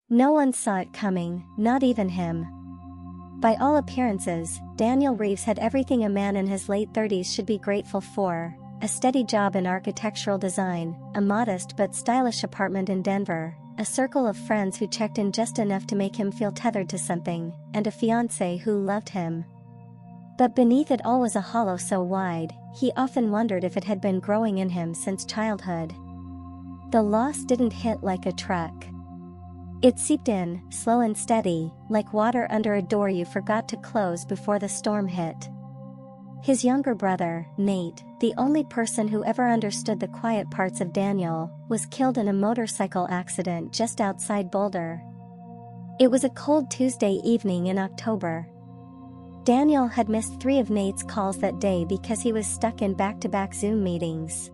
No one saw it coming, not even him. By all appearances, Daniel Reeves had everything a man in his late 30s should be grateful for: a steady job in architectural design, a modest but stylish apartment in Denver, a circle of friends who checked in just enough to make him feel tethered to something, and a fiancée who loved him. But beneath it all was a hollow so wide, he often wondered if it had been growing in him since childhood. The loss didn't hit like a truck. It seeped in, slow and steady, like water under a door you forgot to close before the storm hit. His younger brother, Nate, the only person who ever understood the quiet parts of Daniel, was killed in a motorcycle accident just outside Boulder. It was a cold Tuesday evening in October. Daniel had missed 3 of Nate's calls that day because he was stuck in back-to-back Zoom meetings.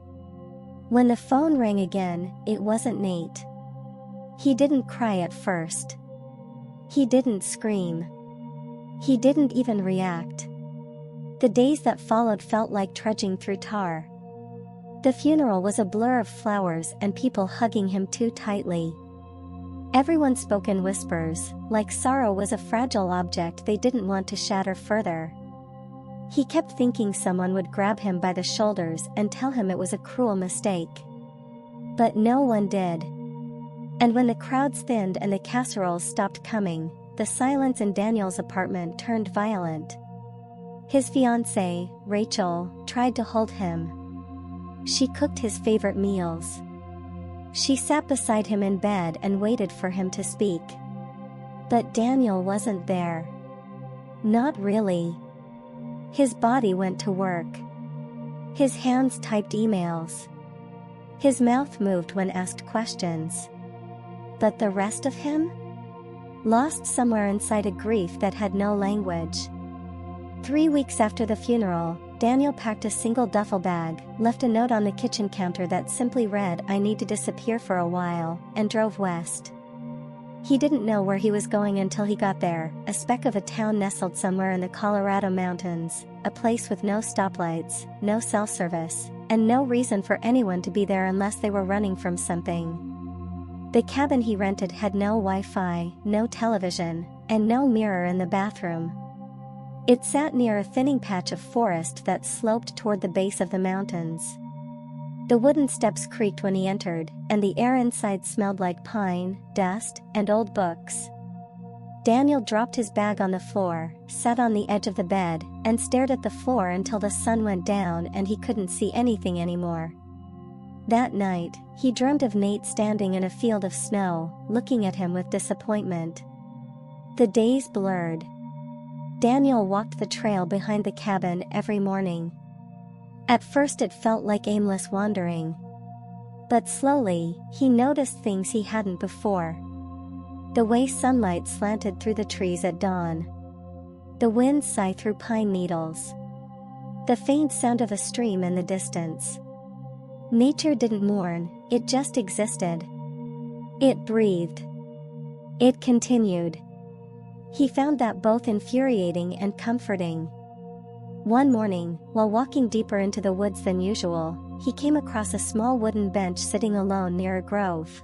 When the phone rang again, it wasn't Nate. He didn't cry at first. He didn't scream. He didn't even react. The days that followed felt like trudging through tar. The funeral was a blur of flowers and people hugging him too tightly. Everyone spoke in whispers, like sorrow was a fragile object they didn't want to shatter further. He kept thinking someone would grab him by the shoulders and tell him it was a cruel mistake. But no one did. And when the crowds thinned and the casseroles stopped coming, the silence in Daniel's apartment turned violent. His fiancée, Rachel, tried to hold him. She cooked his favorite meals. She sat beside him in bed and waited for him to speak. But Daniel wasn't there. Not really. His body went to work. His hands typed emails. His mouth moved when asked questions. But the rest of him? Lost somewhere inside a grief that had no language. 3 weeks after the funeral, Daniel packed a single duffel bag, left a note on the kitchen counter that simply read, "I need to disappear for a while," and drove west. He didn't know where he was going until he got there, a speck of a town nestled somewhere in the Colorado mountains, a place with no stoplights, no cell service, and no reason for anyone to be there unless they were running from something. The cabin he rented had no Wi-Fi, no television, and no mirror in the bathroom. It sat near a thinning patch of forest that sloped toward the base of the mountains. The wooden steps creaked when he entered, and the air inside smelled like pine, dust, and old books. Daniel dropped his bag on the floor, sat on the edge of the bed, and stared at the floor until the sun went down and he couldn't see anything anymore. That night, he dreamed of Nate standing in a field of snow, looking at him with disappointment. The days blurred. Daniel walked the trail behind the cabin every morning. At first it felt like aimless wandering. But slowly, he noticed things he hadn't before. The way sunlight slanted through the trees at dawn. The wind sighed through pine needles. The faint sound of a stream in the distance. Nature didn't mourn, it just existed. It breathed. It continued. He found that both infuriating and comforting. One morning, while walking deeper into the woods than usual, he came across a small wooden bench sitting alone near a grove.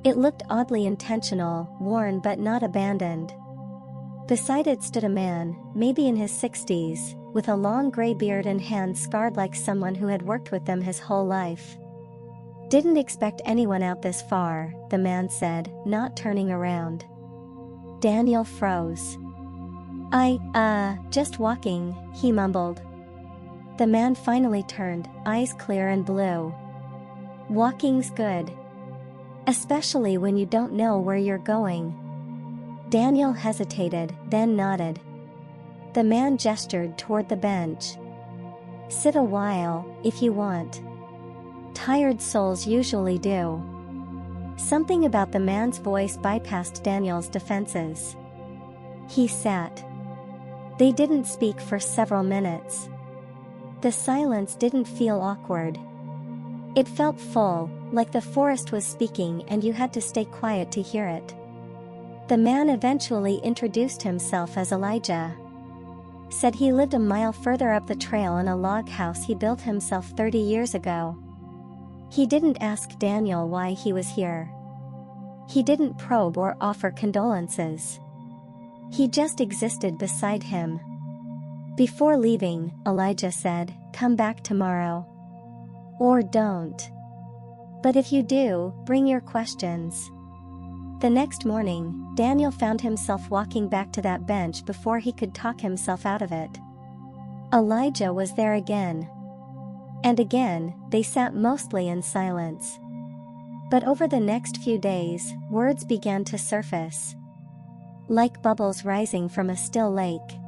It looked oddly intentional, worn but not abandoned. Beside it stood a man, maybe in his 60s, with a long gray beard and hands scarred like someone who had worked with them his whole life. "Didn't expect anyone out this far," the man said, not turning around. Daniel froze. Just walking," he mumbled. The man finally turned, eyes clear and blue. "Walking's good. Especially when you don't know where you're going." Daniel hesitated, then nodded. The man gestured toward the bench. "Sit a while, if you want. Tired souls usually do." Something about the man's voice bypassed Daniel's defenses. He sat. They didn't speak for several minutes. The silence didn't feel awkward. It felt full, like the forest was speaking and you had to stay quiet to hear it. The man eventually introduced himself as Elijah. Said he lived a mile further up the trail in a log house he built himself 30 years ago. He didn't ask Daniel why he was here. He didn't probe or offer condolences. He just existed beside him. Before leaving, Elijah said, "Come back tomorrow. Or don't. But if you do, bring your questions." The next morning, Daniel found himself walking back to that bench before he could talk himself out of it. Elijah was there again. And again, they sat mostly in silence. But over the next few days, words began to surface. Like bubbles rising from a still lake.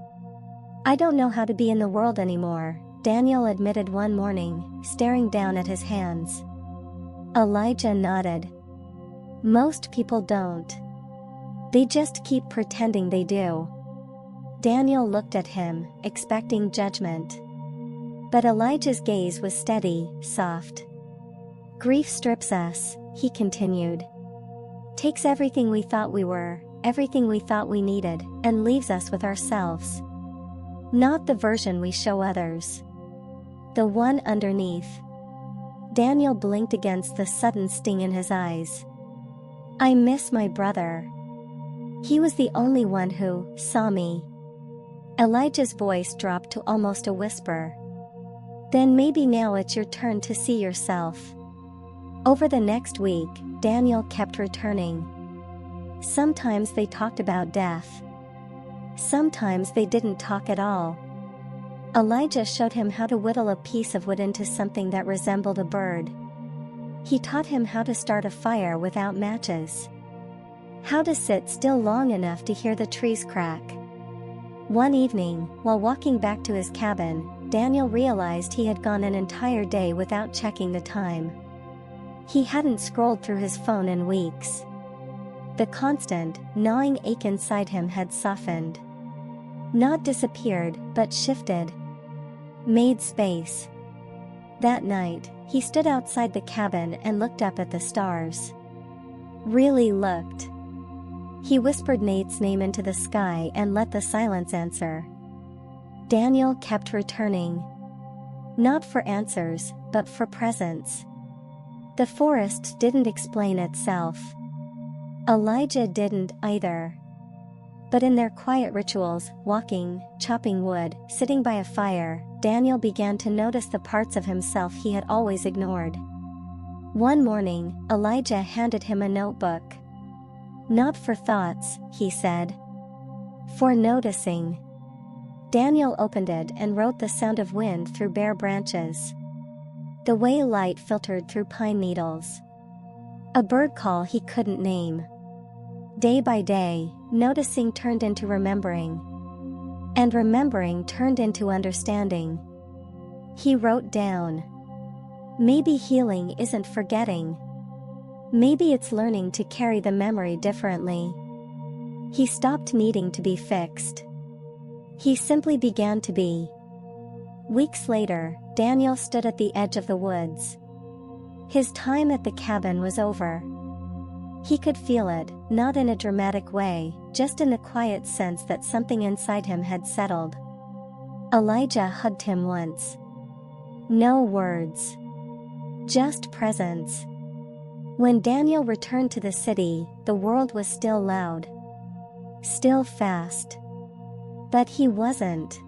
"I don't know how to be in the world anymore," Daniel admitted one morning, staring down at his hands. Elijah nodded. "Most people don't. They just keep pretending they do." Daniel looked at him, expecting judgment. But Elijah's gaze was steady, soft. "Grief strips us," he continued. "Takes everything we thought we were, everything we thought we needed, and leaves us with ourselves. Not the version we show others. The one underneath." Daniel blinked against the sudden sting in his eyes. "I miss my brother. He was the only one who saw me." Elijah's voice dropped to almost a whisper. "Then maybe now it's your turn to see yourself." Over the next week, Daniel kept returning. Sometimes they talked about death. Sometimes they didn't talk at all. Elijah showed him how to whittle a piece of wood into something that resembled a bird. He taught him how to start a fire without matches. How to sit still long enough to hear the trees crack. One evening, while walking back to his cabin, Daniel realized he had gone an entire day without checking the time. He hadn't scrolled through his phone in weeks. The constant, gnawing ache inside him had softened. Not disappeared, but shifted. Made space. That night, he stood outside the cabin and looked up at the stars. Really looked. He whispered Nate's name into the sky and let the silence answer. Daniel kept returning. Not for answers, but for presence. The forest didn't explain itself. Elijah didn't either. But in their quiet rituals, walking, chopping wood, sitting by a fire, Daniel began to notice the parts of himself he had always ignored. One morning, Elijah handed him a notebook. "Not for thoughts," he said. "For noticing." Daniel opened it and wrote the sound of wind through bare branches. The way light filtered through pine needles. A bird call he couldn't name. Day by day, noticing turned into remembering. And remembering turned into understanding. He wrote down. Maybe healing isn't forgetting. Maybe it's learning to carry the memory differently. He stopped needing to be fixed. He simply began to be. Weeks later, Daniel stood at the edge of the woods. His time at the cabin was over. He could feel it, not in a dramatic way, just in the quiet sense that something inside him had settled. Elijah hugged him once. No words. Just presence. When Daniel returned to the city, the world was still loud. Still fast. But he wasn't.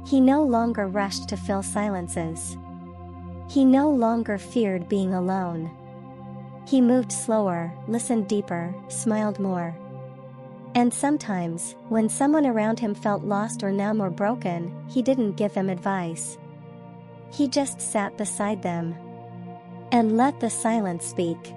He no longer rushed to fill silences. He no longer feared being alone. He moved slower, listened deeper, smiled more. And sometimes, when someone around him felt lost or numb or broken, he didn't give them advice. He just sat beside them. And let the silence speak.